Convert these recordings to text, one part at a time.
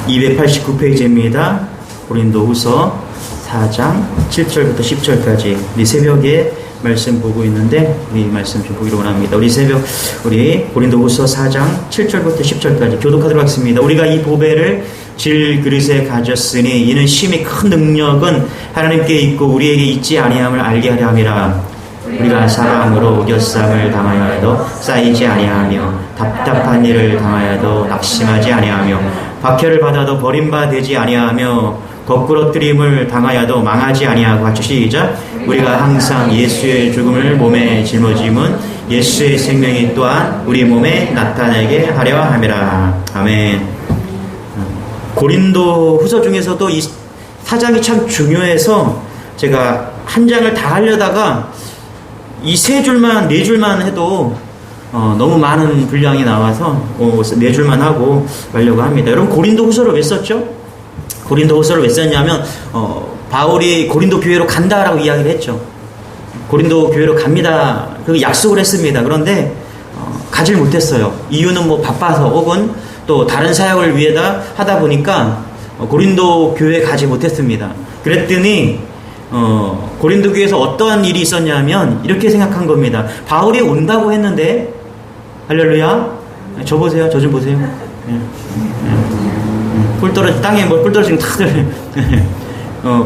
289페이지입니다. 고린도후서 4장 7절부터 10절까지 우리 새벽에 말씀 보고 있는데 우리 말씀 좀 보기로 원합니다. 우리 고린도후서 4장 7절부터 10절까지 교독하도록 하겠습니다. 우리가 이 보배를 질 그릇에 가졌으니 이는 심히 큰 능력은 하나님께 있고 우리에게 있지 아니함을 알게 하려 함이라. 우리가 사랑으로 우겨쌈을 당하여도 쌓이지 아니하며 답답한 일을 당하여도 낙심하지 아니하며 박해를 받아도 버림받지 아니하며 거꾸러뜨림을 당하여도 망하지 아니하고 같이 시작. 우리가 항상 예수의 죽음을 몸에 짊어짐은 예수의 생명이 또한 우리 몸에 나타나게 하려 함이라. 아멘. 고린도 후서 중에서도 이 4장이 참 중요해서 제가 한 장을 다 하려다가 이 3줄만 4줄만 해도 너무 많은 분량이 나와서 4줄만 하고 가려고 합니다. 여러분 고린도 후서를 왜 썼죠? 고린도 후서를 왜 썼냐면 바울이 고린도 교회로 간다라고 이야기를 했죠. 고린도 교회로 갑니다. 그 약속을 했습니다. 그런데 가질 못했어요. 이유는 뭐 바빠서 혹은 또 다른 사역을 위해다 하다 보니까 고린도 교회에 가지 못했습니다. 그랬더니 고린도 교회에서 어떠한 일이 있었냐면 이렇게 생각한 겁니다. 바울이 온다고 했는데 할렐루야. 저 보세요. 저 좀 보세요. 꿀 떨어지 땅에 꿀 떨어지면 다들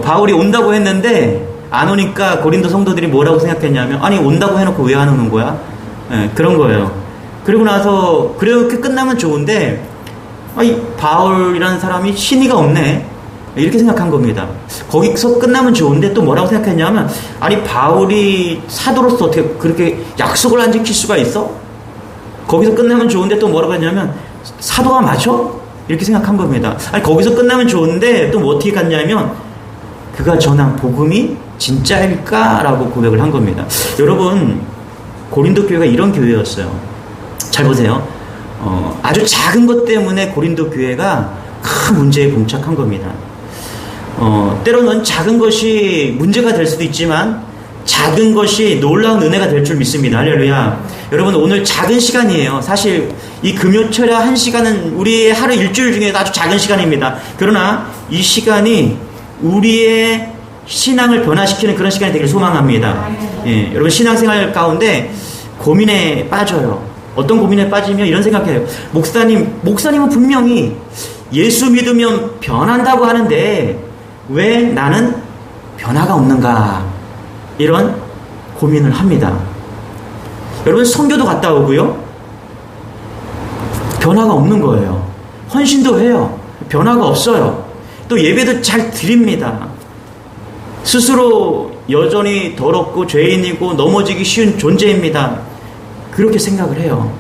바울이 온다고 했는데 안 오니까 고린도 성도들이 뭐라고 생각했냐면 아니 온다고 해놓고 왜 안 오는 거야? 그런 거예요. 그리고 나서 그렇게 끝나면 좋은데 바울이라는 사람이 신의가 없네 이렇게 생각한 겁니다. 거기서 끝나면 좋은데 또 뭐라고 생각했냐면 아니 바울이 사도로서 어떻게 그렇게 약속을 안 지킬 수가 있어? 거기서 끝나면 좋은데 또 뭐라고 했냐면 사도가 맞아? 이렇게 생각한 겁니다. 아니 거기서 끝나면 좋은데 또 뭐 어떻게 갔냐면 그가 전한 복음이 진짜일까라고 고백을 한 겁니다. 여러분 고린도 교회가 이런 교회였어요. 잘 보세요. 아주 작은 것 때문에 고린도 교회가 큰 문제에 봉착한 겁니다. 때로는 작은 것이 문제가 될 수도 있지만 작은 것이 놀라운 은혜가 될 줄 믿습니다. 할렐루야. 여러분 오늘 작은 시간이에요. 사실 이 금요철야 1시간은 우리의 하루 일주일 중에 아주 작은 시간입니다. 그러나 이 시간이 우리의 신앙을 변화시키는 그런 시간이 되기를 소망합니다. 예, 여러분 신앙생활 가운데 고민에 빠져요. 어떤 고민에 빠지면 이런 생각해요. 목사님은 분명히 예수 믿으면 변한다고 하는데 왜 나는 변화가 없는가? 이런 고민을 합니다. 여러분 선교도 갔다 오고요. 변화가 없는 거예요. 헌신도 해요. 변화가 없어요. 또 예배도 잘 드립니다. 스스로 여전히 더럽고 죄인이고 넘어지기 쉬운 존재입니다. 그렇게 생각을 해요.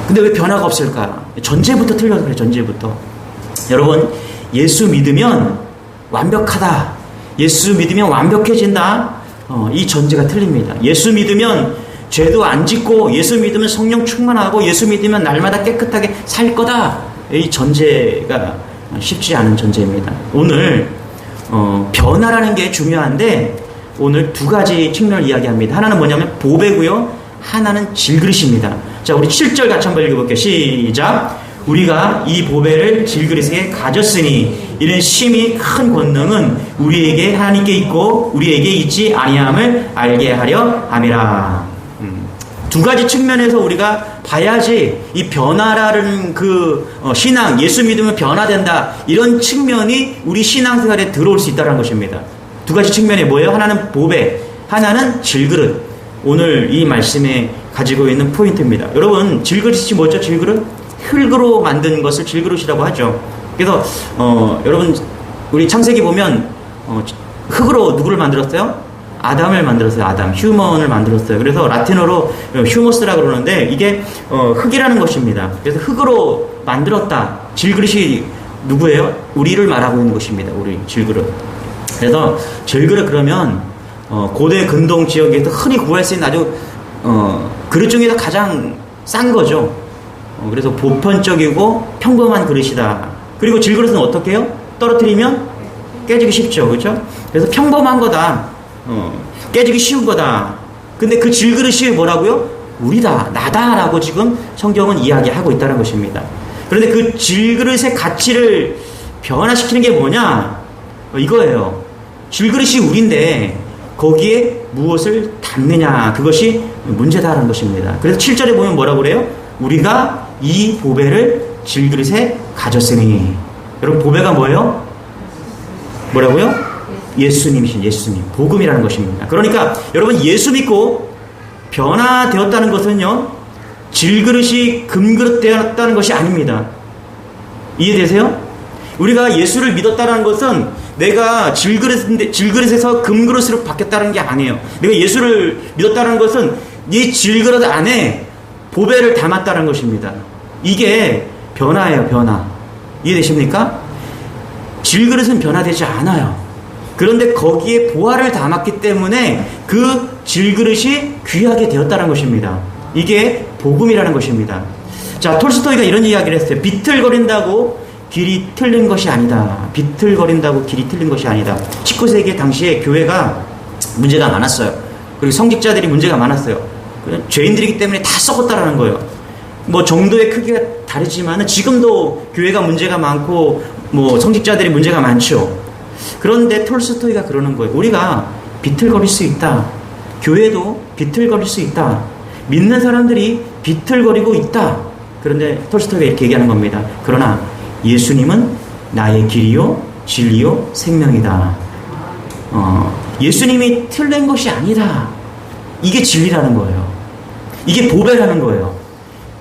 근데 왜 변화가 없을까? 전제부터 틀려서 그래요. 전제부터. 여러분 예수 믿으면 완벽하다. 예수 믿으면 완벽해진다. 이 전제가 틀립니다. 예수 믿으면 죄도 안 짓고 예수 믿으면 성령 충만하고 예수 믿으면 날마다 깨끗하게 살 거다. 이 전제가 쉽지 않은 전제입니다. 오늘 변화라는 게 중요한데 오늘 두 가지 측면을 이야기합니다. 하나는 뭐냐면 보배고요. 하나는 질그릇입니다. 자, 우리 7절 같이 한번 읽어볼게요. 시작. 우리가 이 보배를 질그릇에 가졌으니 이는 심히 큰 권능은 우리에게 하나님께 있고 우리에게 있지 아니함을 알게 하려 함이라. 두 가지 측면에서 우리가 봐야지 이 변화라는 신앙, 예수 믿으면 변화된다 이런 측면이 우리 신앙생활에 들어올 수 있다는 것입니다. 두 가지 측면이 뭐예요? 하나는 보배, 하나는 질그릇. 오늘 이 말씀에 가지고 있는 포인트입니다. 여러분 질그릇이 뭐죠? 질그릇? 흙으로 만든 것을 질그릇이라고 하죠. 그래서 여러분 우리 창세기 보면 흙으로 누구를 만들었어요? 아담을 만들었어요. 아담, 휴먼을 만들었어요. 그래서 라틴어로 휴머스라고 그러는데 이게 흙이라는 것입니다. 그래서 흙으로 만들었다. 질그릇이 누구예요? 우리를 말하고 있는 것입니다. 우리 질그릇. 그래서 질그릇 그러면 고대 근동 지역에서 흔히 구할 수 있는 아주 그릇 중에서 가장 싼 거죠. 그래서 보편적이고 평범한 그릇이다. 그리고 질그릇은 어떻게 해요? 떨어뜨리면 깨지기 쉽죠. 그렇죠? 그래서 평범한 거다. 깨지기 쉬운 거다. 근데 그 질그릇이 뭐라고요? 우리다, 나다라고 지금 성경은 이야기하고 있다는 것입니다. 그런데 그 질그릇의 가치를 변화시키는 게 뭐냐? 이거예요. 질그릇이 우린데 거기에 무엇을 담느냐, 그것이 문제다라는 것입니다. 그래서 7절에 보면 뭐라고 그래요? 우리가 이 보배를 질그릇에 가졌으니. 여러분, 보배가 뭐예요? 뭐라고요? 예수님이신 예수님, 복음이라는 것입니다. 그러니까 여러분, 예수 믿고 변화되었다는 것은요, 질그릇이 금그릇 되었다는 것이 아닙니다. 이해되세요? 우리가 예수를 믿었다는 것은 내가 질그릇에서 금그릇으로 바뀌었다는 게 아니에요. 내가 예수를 믿었다는 것은 이 질그릇 안에 보배를 담았다는 것입니다. 이게 변화예요, 변화. 이해되십니까? 질그릇은 변화되지 않아요. 그런데 거기에 보화를 담았기 때문에 그 질그릇이 귀하게 되었다는 것입니다. 이게 복음이라는 것입니다. 자, 톨스토이가 이런 이야기를 했어요. 비틀거린다고 길이 틀린 것이 아니다. 비틀거린다고 길이 틀린 것이 아니다. 19세기 당시에 교회가 문제가 많았어요. 그리고 성직자들이 문제가 많았어요. 죄인들이기 때문에 다 썩었다라는 거예요. 뭐 정도의 크기가 다르지만 지금도 교회가 문제가 많고 뭐 성직자들이 문제가 많죠. 그런데 톨스토이가 그러는 거예요. 우리가 비틀거릴 수 있다. 교회도 비틀거릴 수 있다. 믿는 사람들이 비틀거리고 있다. 그런데 톨스토이가 이렇게 얘기하는 겁니다. 그러나 예수님은 나의 길이요 진리요 생명이다. 예수님이 틀린 것이 아니다. 이게 진리라는 거예요. 이게 보배라는 거예요.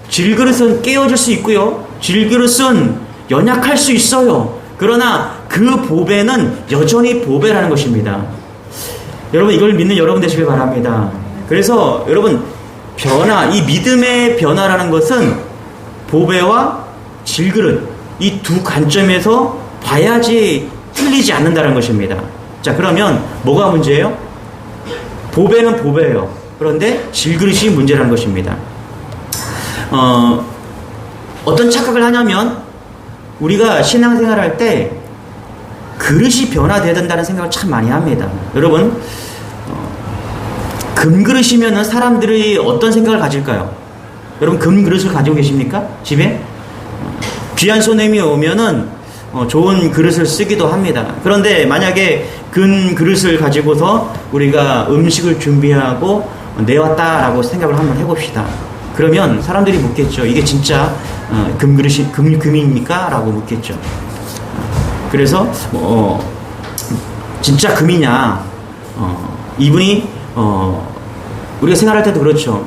질그릇은 깨어질 수 있고요, 질그릇은 연약할 수 있어요. 그러나 그 보배는 여전히 보배라는 것입니다. 여러분, 이걸 믿는 여러분 되시길 바랍니다. 그래서 여러분, 변화, 이 믿음의 변화라는 것은 보배와 질그릇, 이 두 관점에서 봐야지 틀리지 않는다는 것입니다. 자, 그러면 뭐가 문제예요? 보배는 보배예요. 그런데 질그릇이 문제라는 것입니다. 어떤 착각을 하냐면, 우리가 신앙생활 할 때 그릇이 변화되어야 된다는 생각을 참 많이 합니다. 여러분, 금그릇이면 사람들이 어떤 생각을 가질까요? 여러분, 금그릇을 가지고 계십니까? 집에? 귀한 손님이 오면은 좋은 그릇을 쓰기도 합니다. 그런데 만약에 금 그릇을 가지고서 우리가 음식을 준비하고 내왔다라고 생각을 한번 해봅시다. 그러면 사람들이 묻겠죠. 이게 진짜 금그릇이 금입니까? 라고 묻겠죠. 그래서 진짜 금이냐? 이분이 우리가 생활할 때도 그렇죠.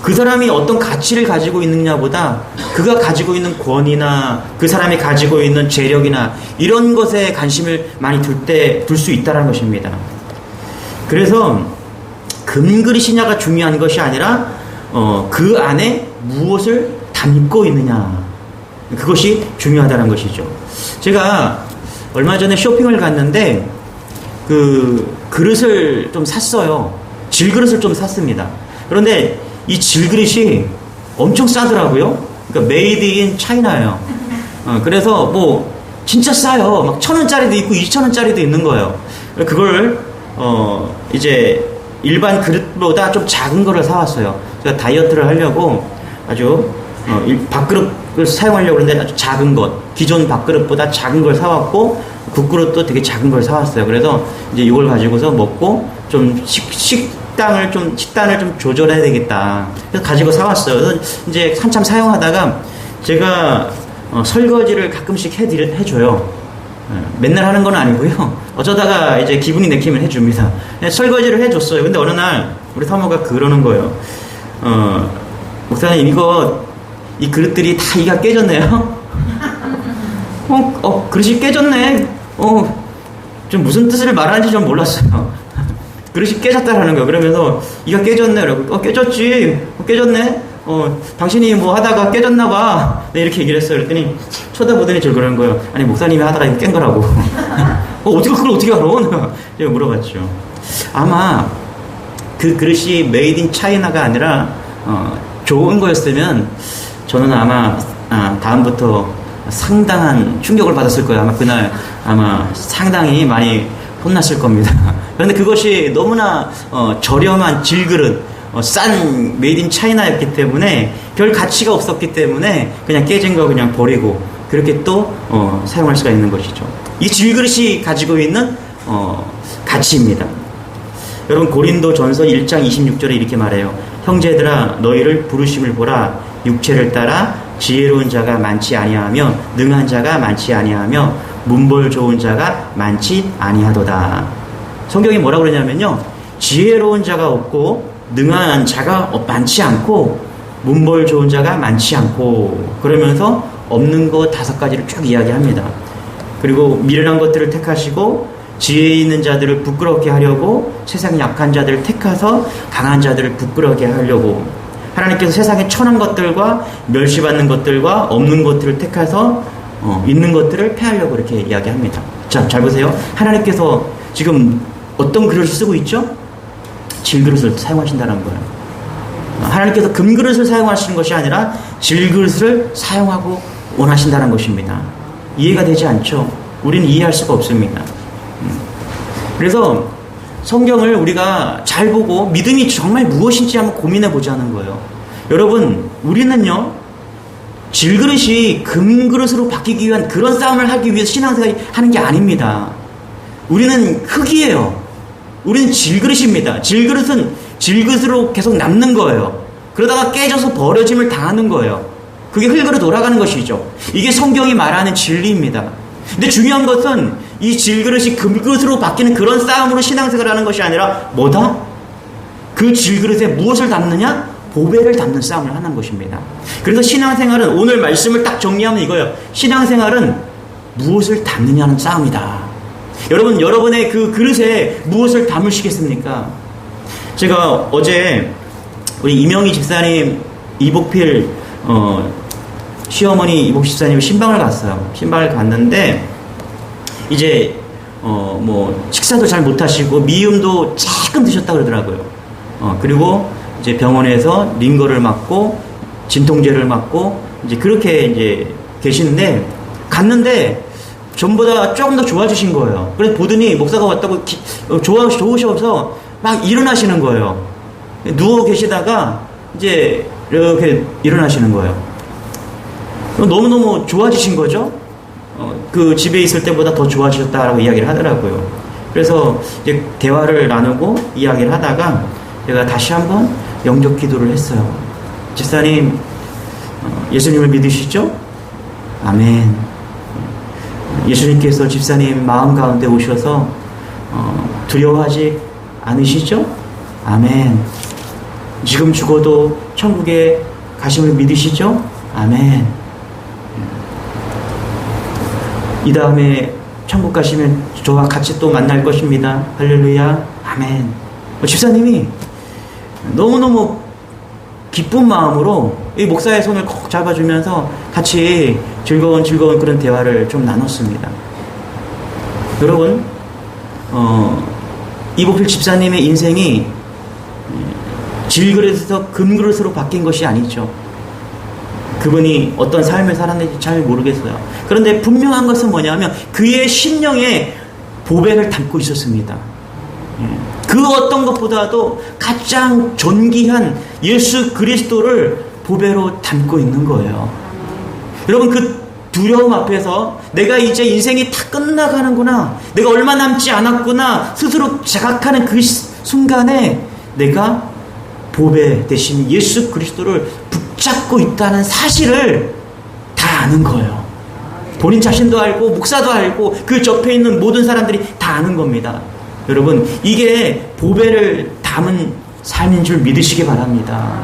그 사람이 어떤 가치를 가지고 있느냐보다 그가 가지고 있는 권위나 그 사람이 가지고 있는 재력이나 이런 것에 관심을 많이 둘 수 있다는 것입니다. 그래서 금그릇이냐가 중요한 것이 아니라 그 안에 무엇을 담고 있느냐, 그것이 중요하다는 것이죠. 제가 얼마 전에 쇼핑을 갔는데 그 그릇을 좀 샀어요. 질그릇을 좀 샀습니다. 그런데 이 질그릇이 엄청 싸더라고요. 그러니까 메이드 인 차이나예요. 그래서 뭐 진짜 싸요. 막 1,000원짜리도 있고 2,000원짜리도 있는 거예요. 그걸 이제 일반 그릇보다 좀 작은 거를 사왔어요. 제가 다이어트를 하려고 아주 밥그릇을 사용하려고 했는데 아주 작은 것, 기존 밥그릇보다 작은 걸 사왔고 국그릇도 되게 작은 걸 사왔어요. 그래서 이제 이걸 가지고서 먹고 좀 식단을 좀 조절해야 되겠다. 그래서 가지고 사왔어요. 그래서 이제 한참 사용하다가 제가 설거지를 가끔씩 해줘요. 맨날 하는 건 아니고요. 어쩌다가 이제 기분이 내키면 해줍니다. 설거지를 해줬어요. 근데 어느 날 우리 사모가 그러는 거예요. 목사님, 이 그릇들이 다 이가 깨졌네요. 그릇이 깨졌네. 좀 무슨 뜻을 말하는지 좀 몰랐어요. 그릇이 깨졌다라는 거예요. 그러면서 이가 깨졌네. 라고. 깨졌지. 깨졌네. 당신이 뭐 하다가 깨졌나봐. 네, 이렇게 얘기를 했어요. 그랬더니 쳐다보더니 저를 그러는 거예요. 아니, 목사님이 하다가 이거 깬 거라고. 그걸 어떻게 알아? 제가 물어봤죠. 아마 그 그릇이 메이드 인 차이나가 아니라 좋은 거였으면 저는 아마 다음부터 상당한 충격을 받았을 거예요. 아마 그날 상당히 많이 혼났을 겁니다. 그런데 그것이 너무나 저렴한 질그릇, 싼 메이드 인 차이나였기 때문에 별 가치가 없었기 때문에 그냥 깨진 거 그냥 버리고 그렇게 또 사용할 수가 있는 것이죠. 이 질그릇이 가지고 있는 가치입니다. 여러분 고린도전서 1장 26절에 이렇게 말해요. 형제들아 너희를 부르심을 보라. 육체를 따라 지혜로운 자가 많지 아니하며 능한 자가 많지 아니하며 문벌 좋은 자가 많지 아니하도다. 성경이 뭐라고 그러냐면요, 지혜로운 자가 없고 능한 자가 많지 않고 문벌 좋은 자가 많지 않고, 그러면서 없는 것 5가지를 쭉 이야기합니다. 그리고 미련한 것들을 택하시고 지혜 있는 자들을 부끄럽게 하려고 세상 약한 자들을 택하서 강한 자들을 부끄럽게 하려고, 하나님께서 세상에 천한 것들과 멸시받는 것들과 없는 것들을 택해서 있는 것들을 패하려고 이렇게 이야기합니다. 자, 잘 보세요. 하나님께서 지금 어떤 그릇을 쓰고 있죠? 질그릇을 사용하신다는 거예요. 하나님께서 금그릇을 사용하시는 것이 아니라 질그릇을 사용하고 원하신다는 것입니다. 이해가 되지 않죠? 우리는 이해할 수가 없습니다. 그래서 성경을 우리가 잘 보고 믿음이 정말 무엇인지 한번 고민해 보자는 거예요. 여러분, 우리는요, 질그릇이 금그릇으로 바뀌기 위한 그런 싸움을 하기 위해서 신앙생활을 하는 게 아닙니다. 우리는 흙이에요. 우리는 질그릇입니다. 질그릇은 질그릇으로 계속 남는 거예요. 그러다가 깨져서 버려짐을 당하는 거예요. 그게 흙으로 돌아가는 것이죠. 이게 성경이 말하는 진리입니다. 근데 중요한 것은 이 질그릇이 금그릇으로 바뀌는 그런 싸움으로 신앙생활을 하는 것이 아니라 뭐다? 그 질그릇에 무엇을 담느냐? 보배를 담는 싸움을 하는 것입니다. 그래서 신앙생활은, 오늘 말씀을 딱 정리하면 이거예요. 신앙생활은 무엇을 담느냐는 싸움이다. 여러분, 여러분의 그 그릇에 무엇을 담으시겠습니까? 제가 어제 우리 이명희 집사님, 이복필 시어머니 이복 집사님 신방을 갔어요. 신방을 갔는데 이제 뭐 식사도 잘 못하시고 미음도 조금 드셨다 그러더라고요. 그리고 이제 병원에서 링거를 맞고 진통제를 맞고 이제 그렇게 이제 계시는데, 갔는데 전보다 조금 더 좋아지신 거예요. 그래서 보더니 목사가 왔다고 좋으셔서 막 일어나시는 거예요. 누워 계시다가 이제 이렇게 일어나시는 거예요. 너무너무 좋아지신 거죠? 그 집에 있을 때보다 더 좋아지셨다라고 이야기를 하더라고요. 그래서 이제 대화를 나누고 이야기를 하다가 제가 다시 한번 영접 기도를 했어요. 집사님, 예수님을 믿으시죠? 아멘. 예수님께서 집사님 마음 가운데 오셔서 두려워하지 않으시죠? 아멘. 지금 죽어도 천국에 가심을 믿으시죠? 아멘. 이 다음에 천국 가시면 저와 같이 또 만날 것입니다. 할렐루야. 아멘. 집사님이 너무너무 기쁜 마음으로 이 목사의 손을 꼭 잡아주면서 같이 즐거운 그런 대화를 좀 나눴습니다. 여러분, 이복필 집사님의 인생이 질그릇에서 금그릇으로 바뀐 것이 아니죠. 그분이 어떤 삶을 살았는지 잘 모르겠어요. 그런데 분명한 것은 뭐냐면 그의 심령에 보배를 담고 있었습니다. 그 어떤 것보다도 가장 존귀한 예수 그리스도를 보배로 담고 있는 거예요. 여러분, 그 두려움 앞에서 내가 이제 인생이 다 끝나가는구나, 내가 얼마 남지 않았구나 스스로 자각하는 그 순간에 내가 보배 대신 예수 그리스도를 붙잡고 있다는 사실을 다 아는 거예요. 본인 자신도 알고 목사도 알고 그 옆에 있는 모든 사람들이 다 아는 겁니다. 여러분, 이게 보배를 담은 삶인 줄 믿으시기 바랍니다.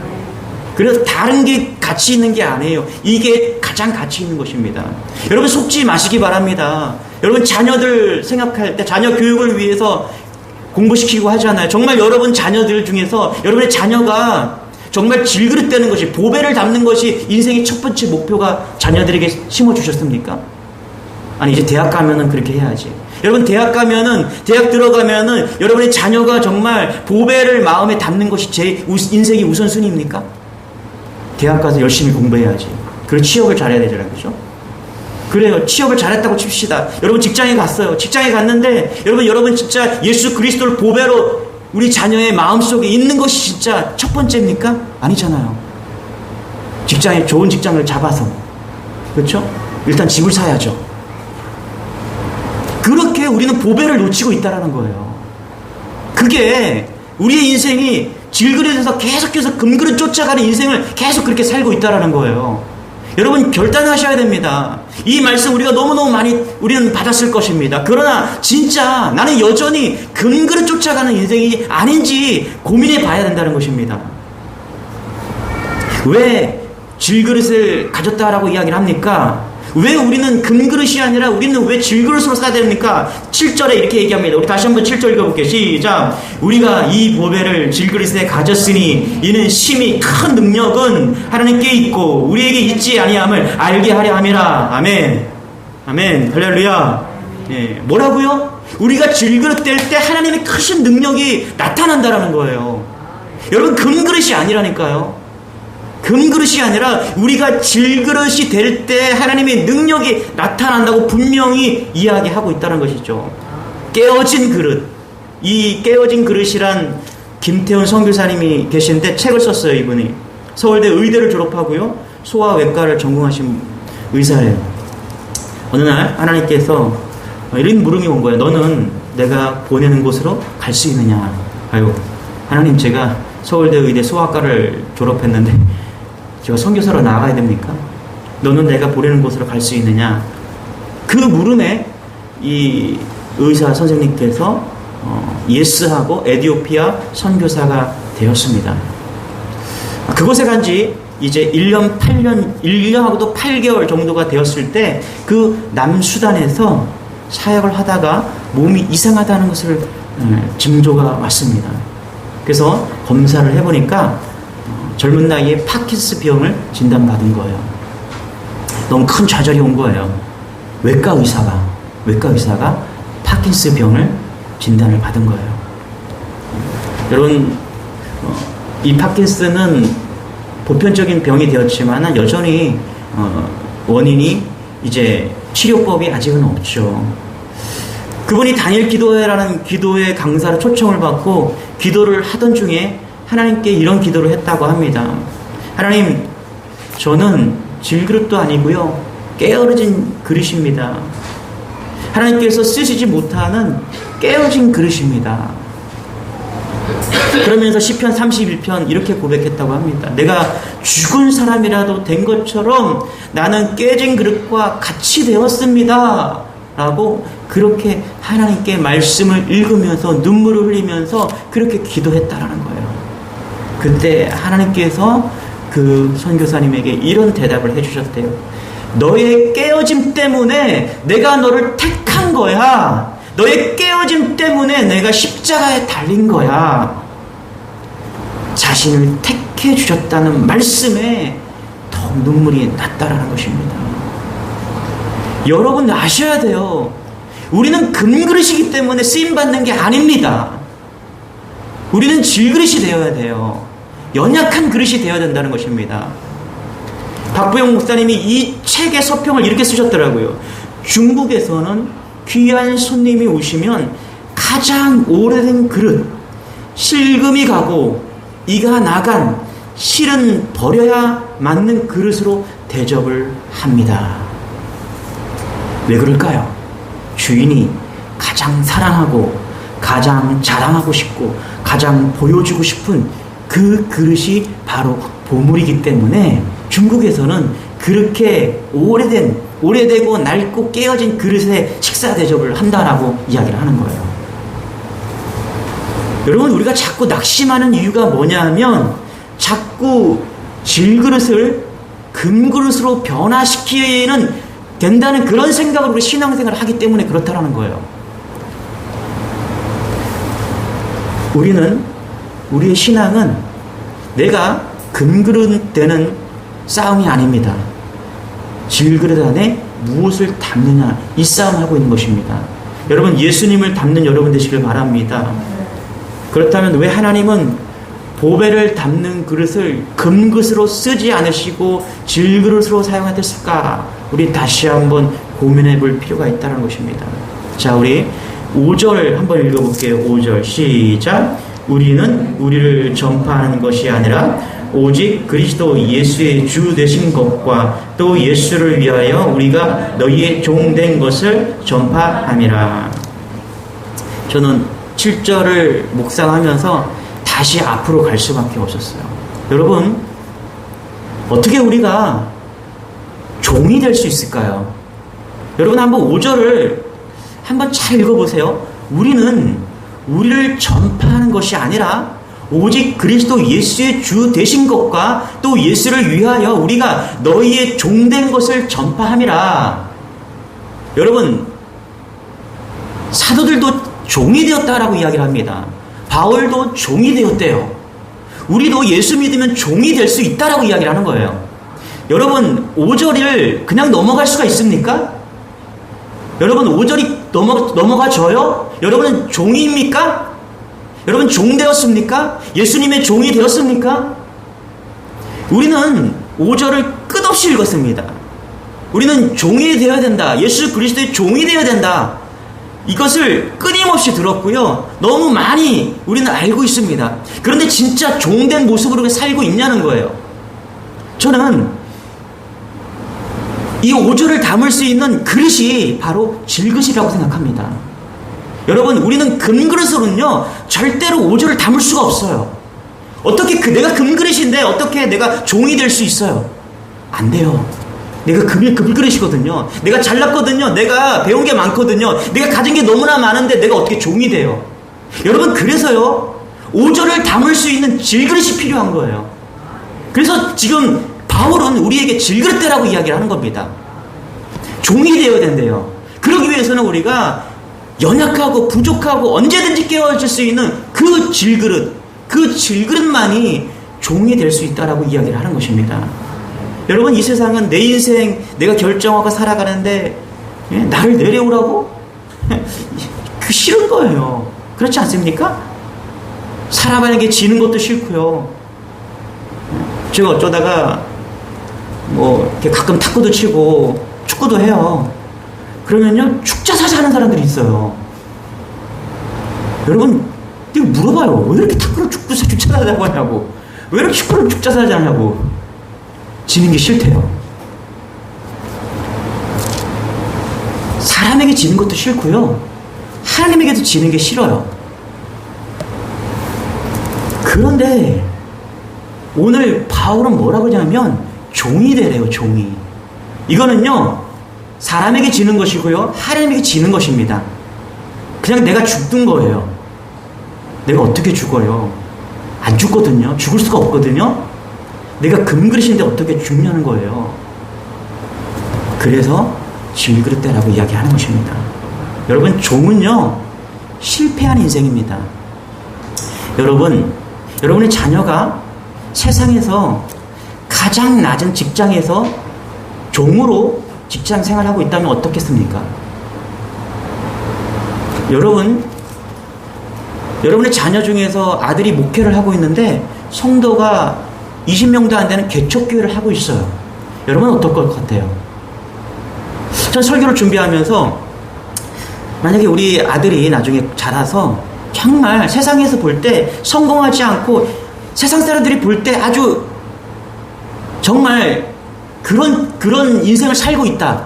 그래서 다른 게 가치 있는 게 아니에요. 이게 가장 가치 있는 것입니다. 여러분, 속지 마시기 바랍니다. 여러분, 자녀들 생각할 때 자녀 교육을 위해서 공부시키고 하잖아요. 정말 여러분 자녀들 중에서 여러분의 자녀가 정말 질그릇 되는 것이, 보배를 담는 것이 인생의 첫 번째 목표가 자녀들에게 심어주셨습니까? 아니, 이제 대학 가면은 그렇게 해야지. 여러분, 대학 들어가면은 여러분의 자녀가 정말 보배를 마음에 담는 것이 제 인생의 우선순위입니까? 대학 가서 열심히 공부해야지. 그리고 취업을 잘해야 되잖아요. 그죠? 그래요. 취업을 잘했다고 칩시다. 여러분 직장에 갔어요. 직장에 갔는데 여러분 진짜 예수 그리스도를 보배로 우리 자녀의 마음속에 있는 것이 진짜 첫 번째입니까? 아니잖아요. 직장에 좋은 직장을 잡아서, 그렇죠? 일단 집을 사야죠. 그렇게 우리는 보배를 놓치고 있다라는 거예요. 그게 우리의 인생이 질그릇에서 계속해서 금그릇 쫓아가는 인생을 계속 그렇게 살고 있다라는 거예요. 여러분 결단하셔야 됩니다. 이 말씀 우리가 너무너무 많이 우리는 받았을 것입니다. 그러나 진짜 나는 여전히 금그릇 쫓아가는 인생이 아닌지 고민해 봐야 된다는 것입니다. 왜 질그릇을 가졌다라고 이야기를 합니까? 왜 우리는 금그릇이 아니라 우리는 왜 질그릇으로 살아야 됩니까? 7절에 이렇게 얘기합니다. 우리 다시 한번 7절 읽어볼게요. 시작. 우리가 이 보배를 질그릇에 가졌으니 이는 심히 큰 능력은 하나님께 있고 우리에게 있지 아니함을 알게 하려 함이라. 아멘. 아멘. 할렐루야. 예, 뭐라고요? 우리가 질그릇 될 때 하나님의 크신 능력이 나타난다라는 거예요. 여러분 금그릇이 아니라니까요. 금그릇이 아니라 우리가 질그릇이 될 때 하나님의 능력이 나타난다고 분명히 이야기하고 있다는 것이죠. 깨어진 그릇. 이 깨어진 그릇이란 김태훈 선교사님이 계신데 책을 썼어요. 이분이. 서울대 의대를 졸업하고요. 소아외과를 전공하신 의사예요. 어느 날 하나님께서 이런 물음이 온 거예요. 너는 내가 보내는 곳으로 갈 수 있느냐. 아유, 하나님 제가 서울대 의대 소아과를 졸업했는데 제가 선교사로 나가야 됩니까? 너는 내가 보내는 곳으로 갈 수 있느냐? 그 물음에 이 의사 선생님께서 예스하고 에티오피아 선교사가 되었습니다. 그곳에 간 지 이제 1년하고도 8개월 정도가 되었을 때 그 남수단에서 사역을 하다가 몸이 이상하다는 것을 징조가 왔습니다. 그래서 검사를 해보니까 젊은 나이에 파킨스 병을 진단받은 거예요. 너무 큰 좌절이 온 거예요. 외과 의사가 파킨스 병을 진단을 받은 거예요. 여러분, 이 파킨스는 보편적인 병이 되었지만 여전히 원인이 이제 치료법이 아직은 없죠. 그분이 단일 기도회라는 기도회 강사로 초청을 받고 기도를 하던 중에 하나님께 이런 기도를 했다고 합니다. 하나님, 저는 질그릇도 아니고요. 깨어진 그릇입니다. 하나님께서 쓰시지 못하는 깨어진 그릇입니다. 그러면서 시편 31편 이렇게 고백했다고 합니다. 내가 죽은 사람이라도 된 것처럼 나는 깨진 그릇과 같이 되었습니다. 라고 그렇게 하나님께 말씀을 읽으면서 눈물을 흘리면서 그렇게 기도했다라는 거예요. 그때 하나님께서 그 선교사님에게 이런 대답을 해주셨대요. 너의 깨어짐 때문에 내가 너를 택한 거야. 너의 깨어짐 때문에 내가 십자가에 달린 거야. 자신을 택해 주셨다는 말씀에 더 눈물이 났다라는 것입니다. 여러분 아셔야 돼요. 우리는 금그릇이기 때문에 쓰임받는 게 아닙니다. 우리는 질그릇이 되어야 돼요. 연약한 그릇이 되어야 된다는 것입니다. 박부영 목사님이 이 책의 서평을 이렇게 쓰셨더라고요. 중국에서는 귀한 손님이 오시면 가장 오래된 그릇, 실금이 가고 이가 나간 실은 버려야 맞는 그릇으로 대접을 합니다. 왜 그럴까요? 주인이 가장 사랑하고 가장 자랑하고 싶고 가장 보여주고 싶은 그 그릇이 바로 보물이기 때문에 중국에서는 그렇게 오래되고 낡고 깨어진 그릇에 식사 대접을 한다라고 이야기를 하는 거예요. 여러분, 우리가 자꾸 낙심하는 이유가 뭐냐면 자꾸 질그릇을 금그릇으로 변화시키는 된다는 그런 생각으로 우리 신앙생활을 하기 때문에 그렇다라는 거예요. 우리의 신앙은 내가 금그릇 되는 싸움이 아닙니다. 질그릇 안에 무엇을 담느냐, 이 싸움을 하고 있는 것입니다. 여러분, 예수님을 담는 여러분 되시길 바랍니다. 그렇다면 왜 하나님은 보배를 담는 그릇을 금그릇으로 쓰지 않으시고 질그릇으로 사용하셨을까? 우리 다시 한번 고민해 볼 필요가 있다는 것입니다. 자, 우리 5절 한번 읽어볼게요. 5절 시작. 우리는 우리를 전파하는 것이 아니라 오직 그리스도 예수의 주 되신 것과 또 예수를 위하여 우리가 너희의 종된 것을 전파함이라. 저는 7절을 묵상하면서 다시 앞으로 갈 수밖에 없었어요. 여러분, 어떻게 우리가 종이 될 수 있을까요? 여러분 한번 5절을 한번 잘 읽어보세요. 우리는 우리를 전파하는 것이 아니라 오직 그리스도 예수의 주 되신 것과 또 예수를 위하여 우리가 너희의 종된 것을 전파함이라. 여러분, 사도들도 종이 되었다라고 이야기를 합니다. 바울도 종이 되었대요. 우리도 예수 믿으면 종이 될 수 있다라고 이야기를 하는 거예요. 여러분, 5절을 그냥 넘어갈 수가 있습니까? 여러분, 5절이 넘어가져요? 여러분은 종입니까? 여러분, 종 되었습니까? 예수님의 종이 되었습니까? 우리는 5절을 끝없이 읽었습니다. 우리는 종이 되어야 된다. 예수 그리스도의 종이 되어야 된다. 이것을 끊임없이 들었고요. 너무 많이 우리는 알고 있습니다. 그런데 진짜 종된 모습으로 살고 있냐는 거예요. 저는 이 5절을 담을 수 있는 그릇이 바로 질그릇이라고 생각합니다. 여러분, 우리는 금그릇으로는요 절대로 5절을 담을 수가 없어요. 어떻게 내가 금그릇인데 어떻게 내가 종이 될 수 있어요? 안 돼요. 내가 금그릇이거든요. 내가 잘났거든요. 내가 배운 게 많거든요. 내가 가진 게 너무나 많은데 내가 어떻게 종이 돼요? 여러분, 그래서요 5절을 담을 수 있는 질그릇이 필요한 거예요. 그래서 지금 바울은 우리에게 질그릇대라고 이야기를 하는 겁니다. 종이 되어야 된대요. 그러기 위해서는 우리가 연약하고 부족하고 언제든지 깨어질 수 있는 그 질그릇만이 종이 될 수 있다라고 이야기를 하는 것입니다. 여러분, 이 세상은 내 인생 내가 결정하고 살아가는데 나를 내려오라고? 그 싫은 거예요. 그렇지 않습니까? 사람에게 지는 것도 싫고요. 제가 어쩌다가 이렇게 가끔 탁구도 치고 축구도 해요. 그러면요 축자사자 하는 사람들이 있어요. 여러분, 이거 물어봐요. 왜 이렇게 탁구를 축자사자라고 하냐고, 왜 이렇게 축구를 축자사자 하냐고. 지는 게 싫대요. 사람에게 지는 것도 싫고요, 하나님에게도 지는 게 싫어요. 그런데 오늘 바울은 뭐라고 하냐면 종이 되래요. 종이. 이거는요 사람에게 지는 것이고요 하나님에게 지는 것입니다. 그냥 내가 죽는 거예요. 내가 어떻게 죽어요? 안 죽거든요. 죽을 수가 없거든요. 내가 금그릇인데 어떻게 죽냐는 거예요. 그래서 질그릇대라고 이야기하는 것입니다. 여러분, 종은요 실패한 인생입니다. 여러분의 자녀가 세상에서 가장 낮은 직장에서 종으로 직장 생활하고 있다면 어떻겠습니까? 여러분의 자녀 중에서 아들이 목회를 하고 있는데 성도가 20명도 안 되는 개척교회를 하고 있어요. 여러분은 어떨 것 같아요? 전 설교를 준비하면서 만약에 우리 아들이 나중에 자라서 정말 세상에서 볼 때 성공하지 않고 세상 사람들이 볼 때 아주 정말 그런 인생을 살고 있다.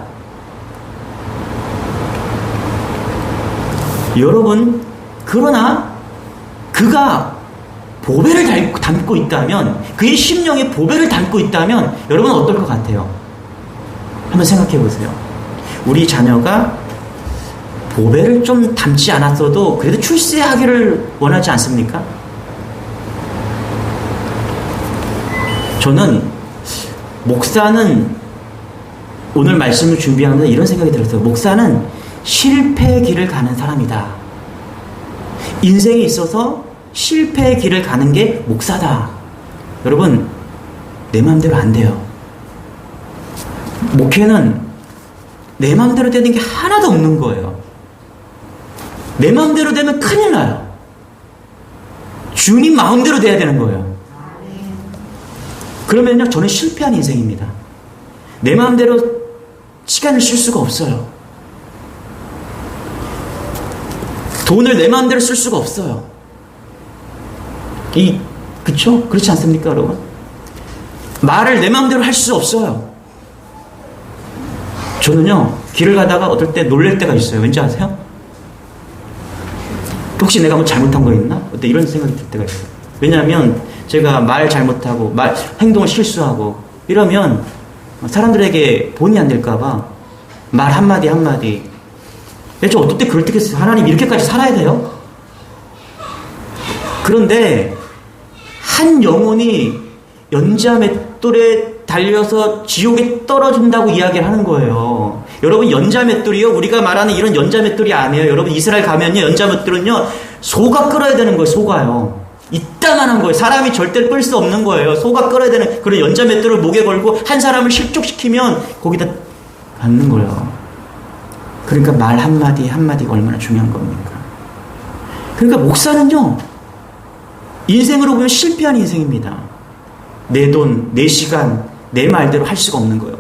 여러분, 그러나 그가 보배를 담고 있다면, 그의 심령에 보배를 담고 있다면 여러분 어떨 것 같아요? 한번 생각해 보세요. 우리 자녀가 보배를 좀 담지 않았어도 그래도 출세하기를 원하지 않습니까? 저는 목사는 오늘 말씀을 준비하면서 이런 생각이 들었어요. 목사는 실패의 길을 가는 사람이다. 인생에 있어서 실패의 길을 가는 게 목사다. 여러분, 내 마음대로 안 돼요. 목회는 내 마음대로 되는 게 하나도 없는 거예요. 내 마음대로 되면 큰일 나요. 주님 마음대로 돼야 되는 거예요. 그러면요 저는 실패한 인생입니다. 내 마음대로 시간을 쓸 수가 없어요. 돈을 내 마음대로 쓸 수가 없어요. 그쵸? 그렇지 않습니까, 여러분? 말을 내 마음대로 할 수 없어요. 저는요, 길을 가다가 어떨 때 놀랄 때가 있어요. 왠지 아세요? 혹시 내가 뭐 잘못한 거 있나? 어때 이런 생각이 들 때가 있어요. 왜냐하면 제가 말 잘못하고, 행동을 실수하고, 이러면 사람들에게 본의 안 될까봐 말 한마디 한마디. 저 어떨 때 그럴 때 하나님 이렇게까지 살아야 돼요? 그런데 한 영혼이 연자맷돌에 달려서 지옥에 떨어진다고 이야기를 하는 거예요. 여러분, 연자맷돌이요, 우리가 말하는 이런 연자맷돌이 아니에요. 여러분, 이스라엘 가면요, 연자맷돌은요, 소가 끌어야 되는 거예요. 소가요. 이따만한 거예요. 사람이 절대로 끌 수 없는 거예요. 소가 끌어야 되는 그런 연자맷돌을 목에 걸고 한 사람을 실족시키면 거기다 앉는 거예요. 그러니까 말 한마디 한마디가 얼마나 중요한 겁니까? 그러니까 목사는요, 인생으로 보면 실패한 인생입니다. 내 돈, 내 시간, 내 말대로 할 수가 없는 거예요.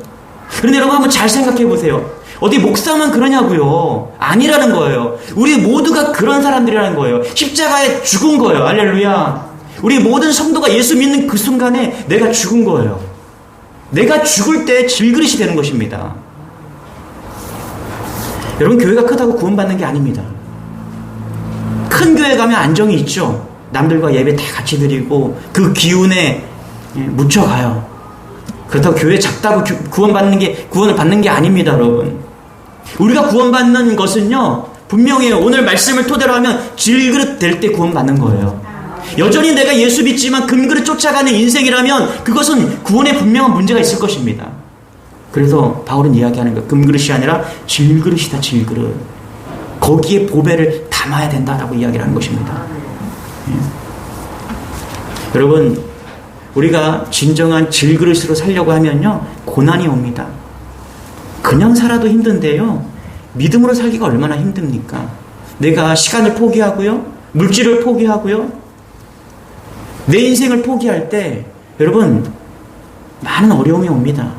그런데 여러분 한번 잘 생각해 보세요. 어디 목사만 그러냐고요? 아니라는 거예요. 우리 모두가 그런 사람들이라는 거예요. 십자가에 죽은 거예요. 할렐루야. 우리 모든 성도가 예수 믿는 그 순간에 내가 죽은 거예요. 내가 죽을 때 질그릇이 되는 것입니다. 여러분, 교회가 크다고 구원받는 게 아닙니다. 큰 교회 가면 안정이 있죠. 남들과 예배 다 같이 드리고 그 기운에 묻혀가요. 그렇다고 교회 작다고 구원을 받는 게 아닙니다, 여러분. 우리가 구원받는 것은요, 분명히 오늘 말씀을 토대로 하면 질그릇 될 때 구원받는 거예요. 여전히 내가 예수 믿지만 금그릇 쫓아가는 인생이라면 그것은 구원에 분명한 문제가 있을 것입니다. 그래서 바울은 이야기하는 거예요. 금그릇이 아니라 질그릇이다, 질그릇. 거기에 보배를 담아야 된다라고 이야기를 하는 것입니다. 여러분, 우리가 진정한 질그릇으로 살려고 하면요, 고난이 옵니다. 그냥 살아도 힘든데요, 믿음으로 살기가 얼마나 힘듭니까? 내가 시간을 포기하고요, 물질을 포기하고요, 내 인생을 포기할 때 여러분 많은 어려움이 옵니다.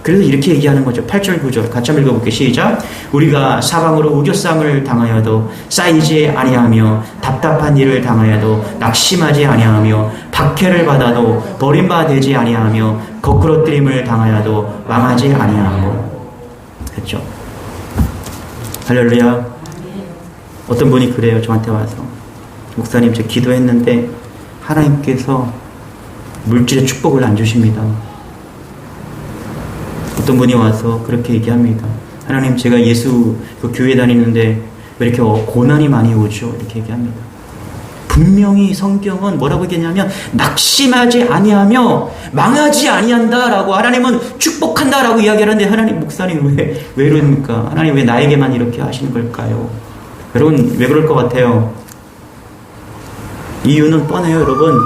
그래서 이렇게 얘기하는 거죠. 8절 9절 같이 한번 읽어볼게요. 시작. 우리가 사방으로 우겨쌈을 당하여도 쌓이지 아니하며 답답한 일을 당하여도 낙심하지 아니하며 박해를 받아도 버림받지 아니하며 거꾸러뜨림을 당하여도 망하지 아니하고. 그렇죠? 할렐루야. 어떤 분이 그래요. 저한테 와서, 목사님, 제가 기도했는데 하나님께서 물질의 축복을 안 주십니다. 어떤 분이 와서 그렇게 얘기합니다. 하나님, 제가 예수 그 교회 다니는데 왜 이렇게 고난이 많이 오죠? 이렇게 얘기합니다. 분명히 성경은 뭐라고 얘기하냐면 낙심하지 아니하며 망하지 아니한다라고, 하나님은 축복한다라고 이야기하는데, 하나님, 목사님 왜 이러니까? 하나님 왜 나에게만 이렇게 하시는 걸까요? 여러분, 왜 그럴 것 같아요? 이유는 뻔해요. 여러분,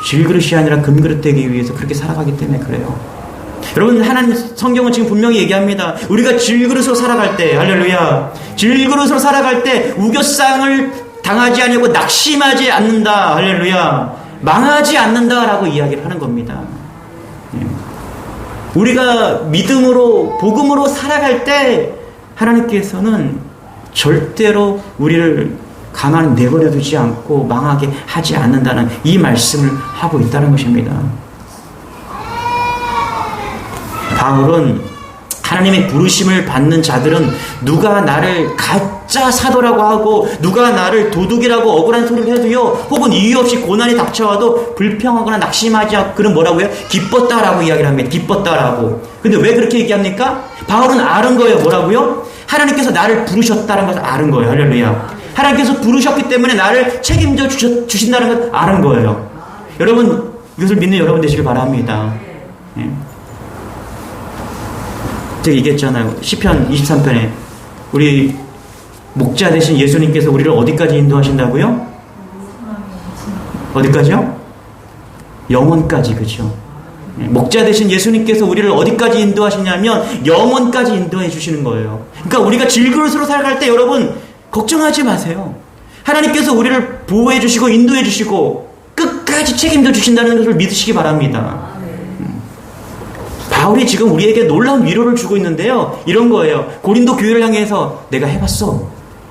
질그릇이 아니라 금그릇 되기 위해서 그렇게 살아가기 때문에 그래요. 여러분, 하나님 성경은 지금 분명히 얘기합니다. 우리가 질그릇으로 살아갈 때, 할렐루야, 질그릇으로 살아갈 때 우겨쌍을 당하지 아니하고 낙심하지 않는다, 할렐루야, 망하지 않는다라고 이야기를 하는 겁니다. 우리가 믿음으로, 복음으로 살아갈 때 하나님께서는 절대로 우리를 가만히 내버려 두지 않고 망하게 하지 않는다는 이 말씀을 하고 있다는 것입니다. 바울은 하나님의 부르심을 받는 자들은 누가 나를 가짜 사도라고 하고 누가 나를 도둑이라고 억울한 소리를 해도요, 혹은 이유 없이 고난이 닥쳐와도 불평하거나 낙심하지 않고, 그는 뭐라고요? 기뻤다라고 이야기를 합니다. 기뻤다라고. 근데 왜 그렇게 얘기합니까? 바울은 아는 거예요. 뭐라고요? 하나님께서 나를 부르셨다는 것을 아는 거예요. 할렐루야. 하나님께서 부르셨기 때문에 나를 책임져 주신다는 걸 아는 거예요. 여러분, 이것을 믿는 여러분 되시길 바랍니다. 예. 제가 얘기했잖아요. 시편 23편에 우리 목자 되신 예수님께서 우리를 어디까지 인도하신다고요? 어디까지요? 영원까지. 그렇죠? 목자 되신 예수님께서 우리를 어디까지 인도하시냐면 영원까지 인도해 주시는 거예요. 그러니까 우리가 질그릇으로 살아갈 때 여러분 걱정하지 마세요. 하나님께서 우리를 보호해 주시고 인도해 주시고 끝까지 책임져 주신다는 것을 믿으시기 바랍니다. 바울이 지금 우리에게 놀라운 위로를 주고 있는데요, 이런 거예요. 고린도 교회를 향해서 내가 해봤어.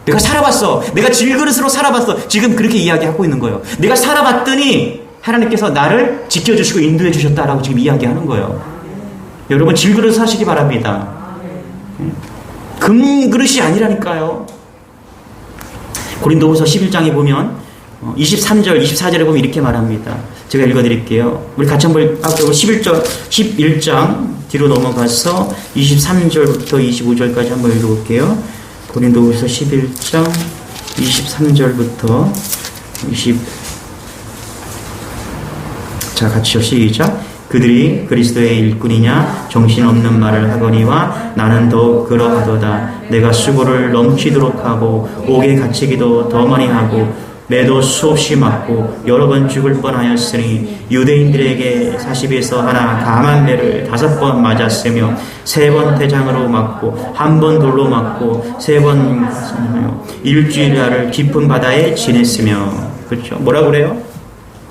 내가 살아봤어. 내가 질그릇으로 살아봤어. 지금 그렇게 이야기하고 있는 거예요. 내가 살아봤더니 하나님께서 나를 지켜주시고 인도해 주셨다라고 지금 이야기하는 거예요. 여러분 질그릇 사시기 바랍니다. 금그릇이 아니라니까요. 고린도후서 11장에 보면 23절, 24절에 보면 이렇게 말합니다. 제가 읽어드릴게요. 우리 같이 한번 11장 뒤로 넘어가서 23절부터 25절까지 한번 읽어볼게요. 고린도후서 11장 23절부터 자, 같이요. 시작. 그들이 그리스도의 일꾼이냐 정신없는 말을 하거니와 나는 더욱 그러하도다. 내가 수고를 넘치도록 하고 옥에 갇히기도 더 많이 하고 매도 수없이 맞고 여러 번 죽을 뻔하였으니 유대인들에게 40에서 하나 강한 매를 5번 맞았으며 3번 태장으로 맞고 1번 돌로 맞고 3번 일주일야를 깊은 바다에 지냈으며. 그렇죠. 뭐라 그래요?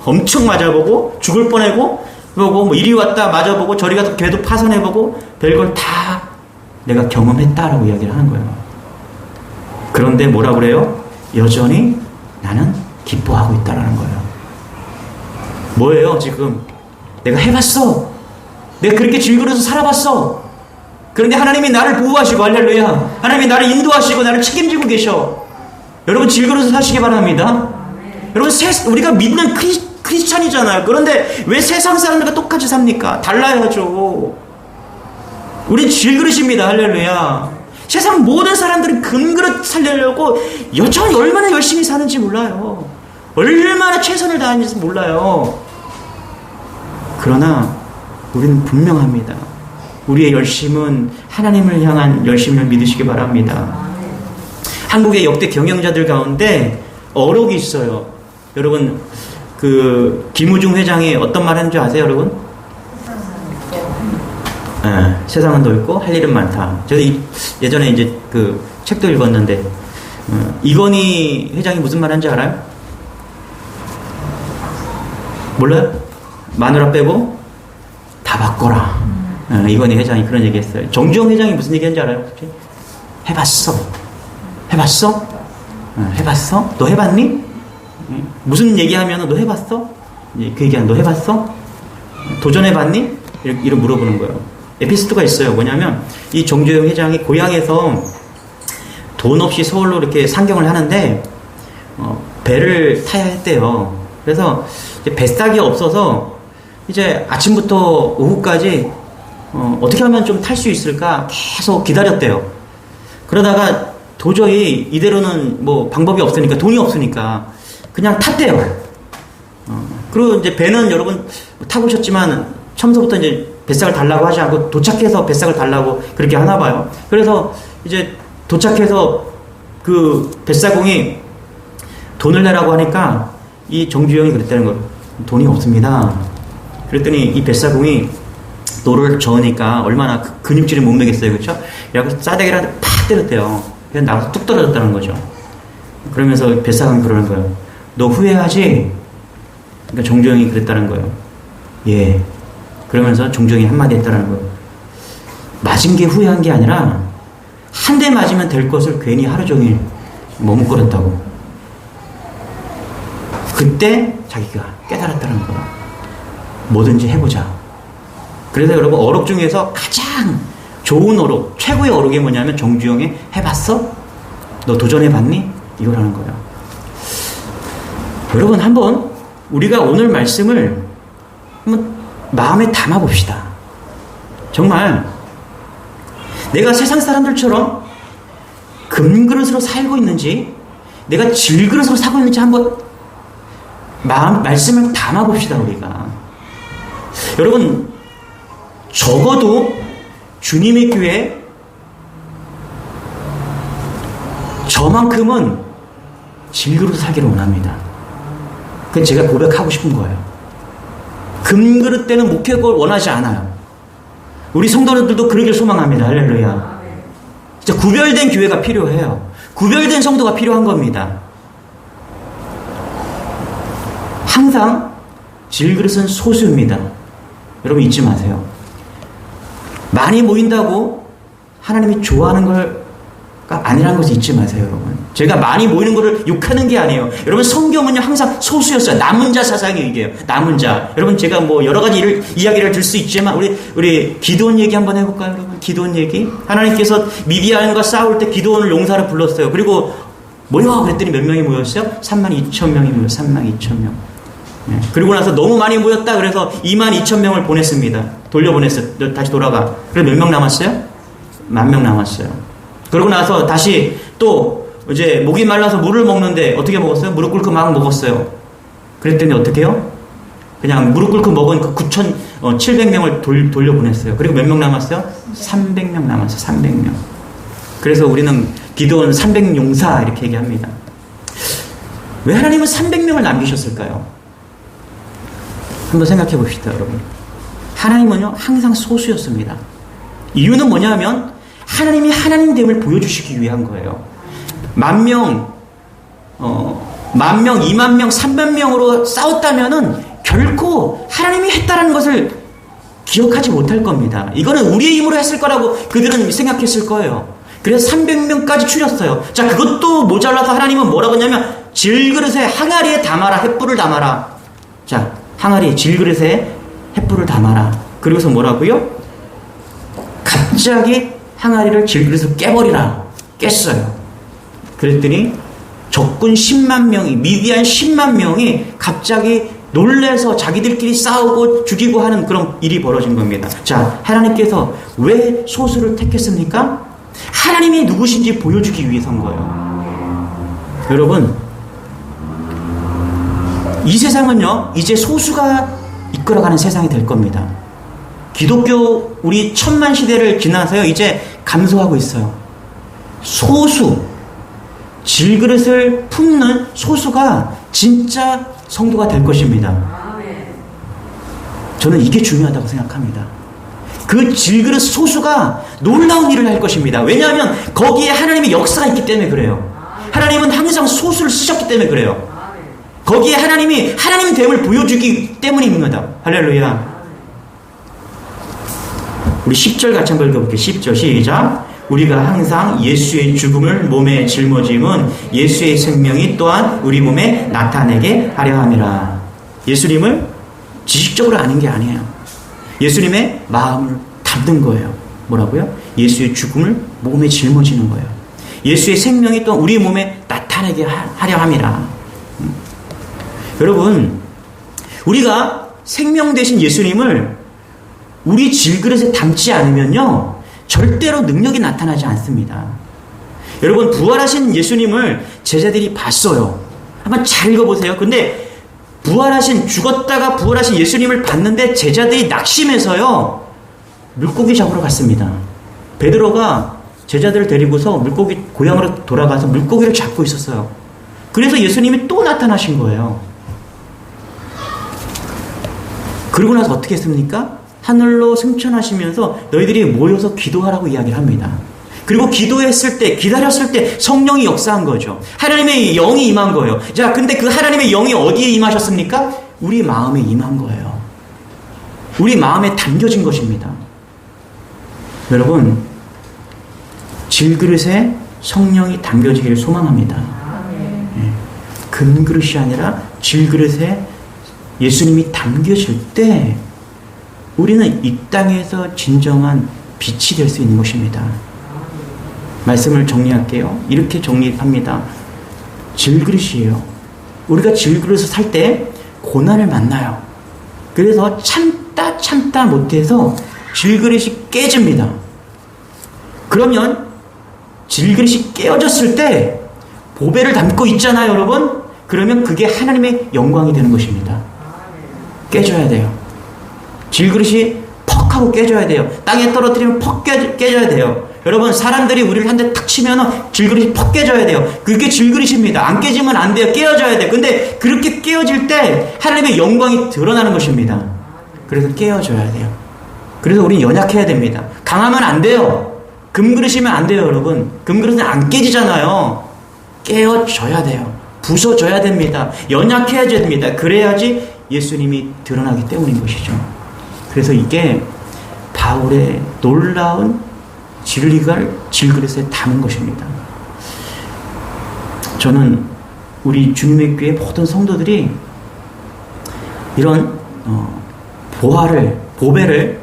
엄청 맞아보고 죽을 뻔하고 뭐 이리 왔다 맞아보고 저리 가서 궤도 파손해보고 별걸 다 내가 경험했다라고 이야기를 하는 거예요. 그런데 뭐라 그래요? 여전히 나는 기뻐하고 있다라는 거예요. 뭐예요 지금? 내가 해봤어. 내가 그렇게 질그릇을 살아봤어. 그런데 하나님이 나를 보호하시고 할렐루야. 하나님이 나를 인도하시고 나를 책임지고 계셔. 여러분 질그릇을 사시기 바랍니다. 여러분 우리가 믿는 크리스찬이잖아요. 그런데 왜 세상 사람들과 똑같이 삽니까? 달라야죠. 우린 질그릇입니다. 할렐루야. 세상 모든 사람들은 금그릇 살려고 여전히 얼마나 열심히 사는지 몰라요. 얼마나 최선을 다하는지 몰라요. 그러나 우리는 분명합니다. 우리의 열심은 하나님을 향한 열심을 믿으시기 바랍니다. 한국의 역대 경영자들 가운데 어록이 있어요. 여러분 김우중 회장이 어떤 말 하는 줄 아세요, 여러분? 네, 세상은 넓고 할 일은 많다. 저도 예전에 이제 책도 읽었는데 이건희 회장이 무슨 말 하는지 알아요? 몰라요? 마누라 빼고 다 바꿔라. 이건희 회장이 그런 얘기했어요. 정주영 회장이 무슨 얘기하는지 알아요? 혹시? 해봤어. 해봤어? 해봤어? 너 해봤니? 무슨 얘기하면 너 해봤어? 그 얘기하면 너 해봤어? 도전해봤니? 이렇게 물어보는 거예요. 에피소드가 있어요. 뭐냐면 이 정주영 회장이 고향에서 돈 없이 서울로 이렇게 상경을 하는데 배를 타야 했대요. 그래서 이제 뱃삭이 없어서 이제 아침부터 오후까지 어떻게 하면 좀 탈 수 있을까 계속 기다렸대요. 그러다가 도저히 이대로는 뭐 방법이 없으니까 돈이 없으니까 그냥 탔대요. 그리고 이제 배는 여러분 타고 오셨지만 처음부터 이제 뱃삭을 달라고 하지 않고 도착해서 뱃삭을 달라고 그렇게 하나 봐요. 그래서 이제 도착해서 그 뱃사공이 돈을 내라고 하니까 이 정주영이 그랬다는 거예요. 돈이 없습니다. 그랬더니 이 뱃사공이 노를 저으니까 얼마나 근육질이 못 매겠어요. 그렇죠? 그래서 싸대기를 팍 때렸대요. 그래서 나가서 뚝 떨어졌다는 거죠. 그러면서 뱃사공이 그러는 거예요. 너 후회하지? 그러니까 정주영이 그랬다는 거예요. 예. 그러면서 정주영이 한마디 했다는 거예요. 맞은 게 후회한 게 아니라 한 대 맞으면 될 것을 괜히 하루 종일 머뭇거렸다고. 그때 자기가 깨달았다는 거예요. 뭐든지 해보자. 그래서 여러분 어록 중에서 가장 좋은 어록, 최고의 어록이 뭐냐면 정주영의 해봤어? 너 도전해봤니? 이거라는 거예요. 여러분 한번 우리가 오늘 말씀을 한번 마음에 담아봅시다. 정말 내가 세상 사람들처럼 금그릇으로 살고 있는지 내가 질그릇으로 살고 있는지 한번 말씀을 담아봅시다. 우리가 여러분 적어도 주님의 교회 저만큼은 질그릇으로 살기를 원합니다. 그건 제가 고백하고 싶은 거예요. 금그릇 되는 목회를 원하지 않아요. 우리 성도들도 그러길 소망합니다. 할렐루야. 진짜 구별된 교회가 필요해요. 구별된 성도가 필요한 겁니다. 항상 질그릇은 소수입니다. 여러분 잊지 마세요. 많이 모인다고 하나님이 좋아하는 걸 아니라는 것을 잊지 마세요, 여러분. 제가 많이 모이는 것을 욕하는 게 아니에요. 여러분, 성경은요, 항상 소수였어요. 남은 자 사상이 얘기해요. 남은 자. 여러분, 제가 뭐 여러 가지 이야기를 들 수 있지만, 우리 기드온 얘기 한번 해볼까요, 여러분? 기드온 얘기. 하나님께서 미디안과 싸울 때 기드온을 용사로 불렀어요. 그리고 모여! 그랬더니 몇 명이 모였어요? 32,000명이 모였어요. 32,000명. 네. 그리고 나서 너무 많이 모였다. 그래서 22,000명을 보냈습니다. 돌려보냈어요. 다시 돌아가. 그래서 몇 명 남았어요? 10,000명 남았어요. 그러고 나서 다시 또 이제 목이 말라서 물을 먹는데 어떻게 먹었어요? 무릎 꿇고 막 먹었어요. 그랬더니 어떻게 해요? 그냥 무릎 꿇고 먹은 그 9,700명을 돌려보냈어요. 그리고 몇 명 남았어요? 300명 남았어요. 300명. 그래서 우리는 기드온 300용사 이렇게 얘기합니다. 왜 하나님은 300명을 남기셨을까요? 한번 생각해 봅시다, 여러분. 하나님은요, 항상 소수였습니다. 이유는 뭐냐면 하나님이 하나님됨을 보여주시기 위한 거예요. 10,000명, 20,000명, 30,000명으로 싸웠다면은 결코 하나님이 했다라는 것을 기억하지 못할 겁니다. 이거는 우리의 힘으로 했을 거라고 그들은 생각했을 거예요. 그래서 300명까지 추렸어요. 자, 그것도 모자라서 하나님은 뭐라고 했냐면 질그릇에 항아리에 담아라, 횃불을 담아라. 자, 항아리 질그릇에 횃불을 담아라. 그리고서 뭐라고요? 갑자기 항아리를 질그릇에서 깨버리라. 깼어요. 그랬더니 적군 10만 명이, 미디안 10만 명이 갑자기 놀래서 자기들끼리 싸우고 죽이고 하는 그런 일이 벌어진 겁니다. 자, 하나님께서 왜 소수를 택했습니까? 하나님이 누구신지 보여주기 위해서인 거예요. 여러분, 이 세상은요, 이제 소수가 이끌어가는 세상이 될 겁니다. 기독교 우리 1000만 시대를 지나서요, 이제 감소하고 있어요. 소수, 질그릇을 품는 소수가 진짜 성도가 될 것입니다. 저는 이게 중요하다고 생각합니다. 그 질그릇 소수가 놀라운 일을 할 것입니다. 왜냐하면 거기에 하나님의 역사가 있기 때문에 그래요. 하나님은 항상 소수를 쓰셨기 때문에 그래요. 거기에 하나님이 하나님됨을 보여주기 때문입니다. 할렐루야. 우리 10절 같이 한번 읽어볼게요. 10절 시작. 우리가 항상 예수의 죽음을 몸에 짊어짐은 예수의 생명이 또한 우리 몸에 나타내게 하려 함이라. 예수님을 지식적으로 아는 게 아니에요. 예수님의 마음을 담는 거예요. 뭐라고요? 예수의 죽음을 몸에 짊어지는 거예요. 예수의 생명이 또한 우리 몸에 나타내게 하려 함이라. 여러분, 우리가 생명 되신 예수님을 우리 질그릇에 담지 않으면요, 절대로 능력이 나타나지 않습니다. 여러분, 부활하신 예수님을 제자들이 봤어요. 한번 잘 읽어보세요. 근데 죽었다가 부활하신 예수님을 봤는데 제자들이 낙심해서요, 물고기 잡으러 갔습니다. 베드로가 제자들을 데리고서 물고기 고향으로 돌아가서 물고기를 잡고 있었어요. 그래서 예수님이 또 나타나신 거예요. 그러고 나서 어떻게 했습니까? 하늘로 승천하시면서 너희들이 모여서 기도하라고 이야기를 합니다. 그리고 기도했을 때, 기다렸을 때 성령이 역사한 거죠. 하나님의 영이 임한 거예요. 자, 근데 그 하나님의 영이 어디에 임하셨습니까? 우리 마음에 임한 거예요. 우리 마음에 담겨진 것입니다. 여러분, 질그릇에 성령이 담겨지기를 소망합니다. 네. 금그릇이 아니라 질그릇에 예수님이 담겨질 때 우리는 이 땅에서 진정한 빛이 될 수 있는 것입니다. 말씀을 정리할게요. 이렇게 정리합니다. 질그릇이에요. 우리가 질그릇을 살 때 고난을 만나요. 그래서 참다 못해서 질그릇이 깨집니다. 그러면 질그릇이 깨어졌을 때 보배를 담고 있잖아요, 여러분. 그러면 그게 하나님의 영광이 되는 것입니다. 깨져야 돼요. 질그릇이 퍽 하고 깨져야 돼요. 땅에 떨어뜨리면 퍽 깨져야 돼요. 여러분, 사람들이 우리를 한 대 탁 치면 질그릇이 퍽 깨져야 돼요. 그게 질그릇입니다. 안 깨지면 안 돼요. 깨어져야 돼요. 근데 그렇게 깨어질 때 하나님의 영광이 드러나는 것입니다. 그래서 깨어져야 돼요. 그래서 우리는 연약해야 됩니다. 강하면 안 돼요. 금그릇이면 안 돼요, 여러분. 금그릇은 안 깨지잖아요. 깨어져야 돼요. 부서져야 됩니다. 연약해야 됩니다. 그래야지 예수님이 드러나기 때문인 것이죠. 그래서 이게 바울의 놀라운 진리가 질그릇에 담은 것입니다. 저는 우리 주님의 교회 모든 성도들이 이런 보배를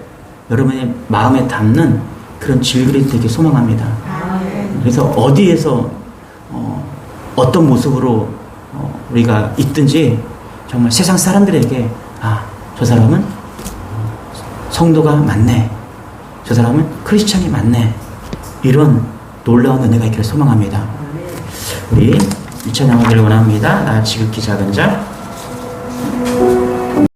여러분의 마음에 담는 그런 질그릇이 되게 소망합니다. 그래서 어디에서 어떤 모습으로 우리가 있든지 정말 세상 사람들에게 저 사람은 성도가 맞네, 저 사람은 크리스찬이 맞네, 이런 놀라운 은혜가 있기를 소망합니다. 우리 2차 나가기를 원합니다. 나 지극히 작은 자